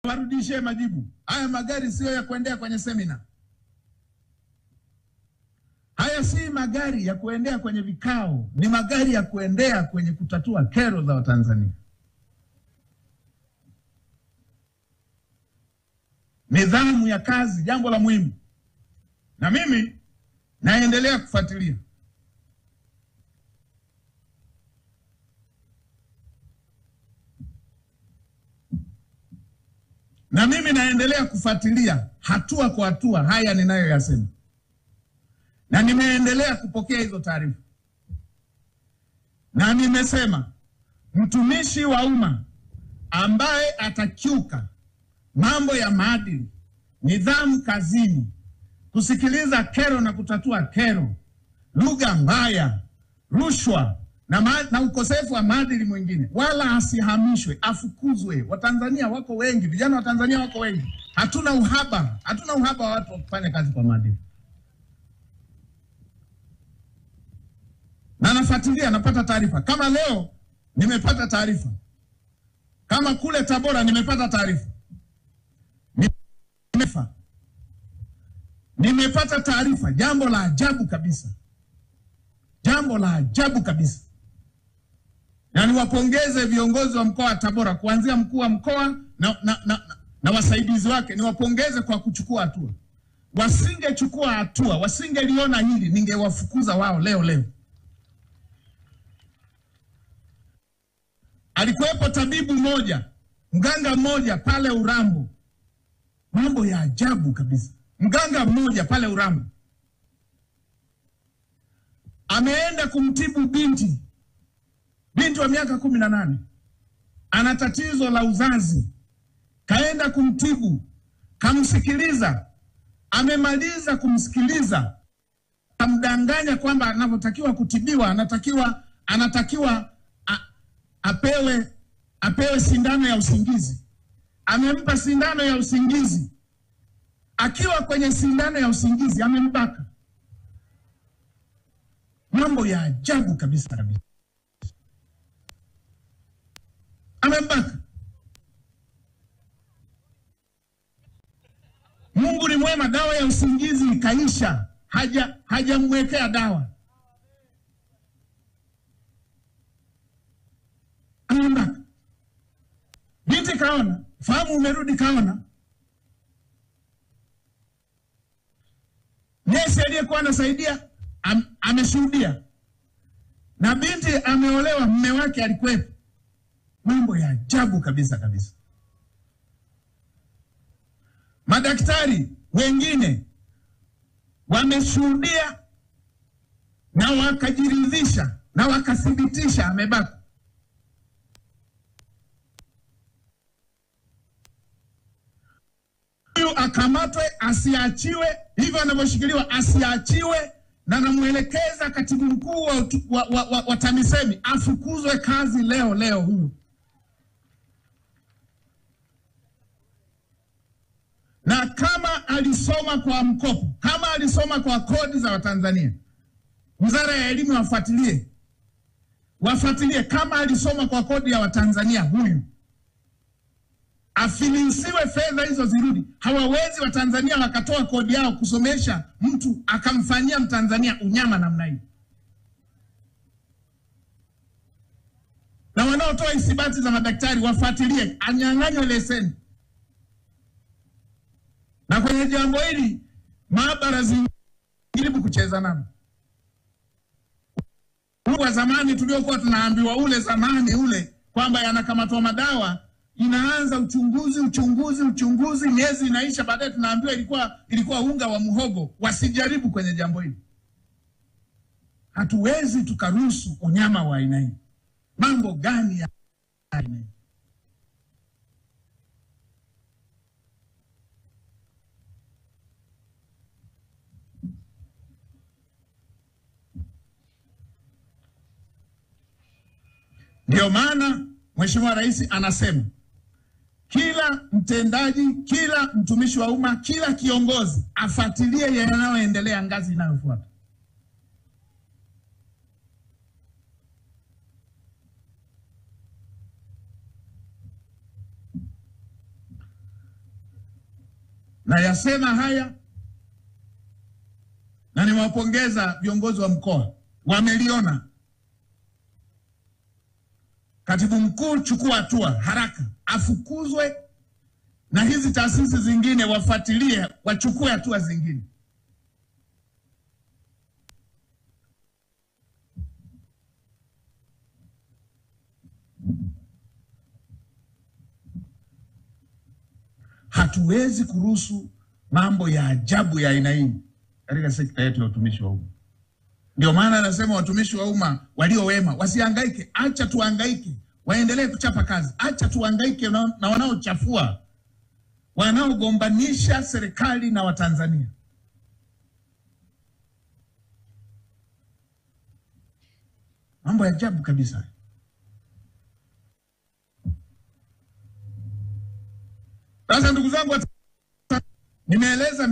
warudishe majibu. Haya magari sio ya kuendea kwenye semina. Haya si magari ya kuendea kwenye vikao, ni magari ya kuendea kwenye kutatua kero za Watanzania. Nidhamu ya kazi, jambo la muhimu. Na mimi naendelea kufuatilia. Na mimi naendelea kufuatilia hatua kwa hatua haya ninayoyasema. Na nimeendelea kupokea hizo taarifa. Na nimesema mtumishi wa umma ambaye atakiuka mambo ya maadili, nidhamu kazini, kusikiliza kero na kutatua kero, lugha mbaya, rushwa na ukosefu wa maadili mwingine, wala asihamishwe, afukuzwe. Watanzania wako wengi, vijana wa Tanzania wako wengi. Hatuna uhaba wa watu wa kufanya kazi kwa maadili. Na nafuatilia, napata taarifa. Kama leo nimepata taarifa. Kama kule Tabora nimepata taarifa. Nimepata taarifa, jambo la ajabu kabisa. Jambo la ajabu kabisa. Na niwapongeze viongozi wa mkoa wa Tabora, kuanzia mkuu wa mkoa na wasaidizi wake, niwapongeze kwa kuchukua hatua. Wasingechukua hatua, wasingeliona hili, ningewafukuza wao leo. Alikuwepo tabibu mmoja, mganga mmoja pale Urambo. Mambo ya ajabu kabisa. Mganga mmoja pale Urambo ameenda kumtibu binti wa miaka 18. Ana tatizo la uzazi. Kaenda kumtibu, kamsikiliza. Amemaliza kumsikiliza, amdanganya kwamba anapotakiwa kutibiwa, anatakiwa apewe sindano ya usingizi. Amempa sindano ya usingizi. Akiwa kwenye sindano ya usingizi amembaka. Mambo ya ajabu kabisa. Amembaka. Mungu ni mwema, dawa ya usingizi ikaisha. Hajamwekea dawa. Amembaka. Binti kaona, fahamu umerudi kaona. Nesi aliyekuwa anasaidia ameshuhudia. Na binti ameolewa, mume wake alikuwepo. Mambo ya ajabu kabisa. Madaktari wengine wameshuhudia na wakajiridhisha na wakathibitisha amebaka. Huyu akamatwe, asiachiwe, hivyo anavyoshikiliwa asiachiwe, na namuelekeza katibu mkuu wa TAMISEMI afukuzwe kazi leo huyu. Na kama alisoma kwa mkopo, kama alisoma kwa kodi za Watanzania, Wizara ya Elimu wafuatilie kama alisoma kwa kodi ya Watanzania huyu. Afilisiwe, fedha hizo zirudi. Hawawezi Watanzania wakatoa kodi yao kusomesha mtu akamfanyia Mtanzania unyama namna hii. Na wanaotoa isibati za madaktari wafuatilie, anyang'anywe leseni. Na kwenye jambo hili maabara zingine kucheza nami. Kwa zamani tuliokuwa tunaambiwa ule kwamba yanakamatwa madawa, inaanza uchunguzi, miezi inaisha, baadaye tunaambiwa ilikuwa unga wa muhogo. Wasijaribu kwenye jambo hili. Hatuwezi tukaruhusu unyama wa aina hii. Mambo gani ya aina hii? Ndio maana Mheshimiwa Rais anasema kila mtendaji, kila mtumishi wa umma, kila kiongozi afuatilie yanayoendelea ngazi inayofuata. Na yasema haya na niwapongeza viongozi wa mkoa, wameliona. Katibu mkuu, chukua hatua haraka, afukuzwe, na hizi taasisi zingine wafuatilie, wachukue hatua zingine. Hatuwezi kuruhusu mambo ya ajabu ya aina hii katika sekta yetu ya utumishi wa umma. Ndio maana anasema watumishi wa umma walio wema wasihangaike. Acha tuhangaike, waendelee kuchapa kazi. Acha tuhangaike na wanaochafua, wanaogombanisha serikali na Watanzania. Mambo ya ajabu kabisa. Sasa ndugu zangu, nimeeleza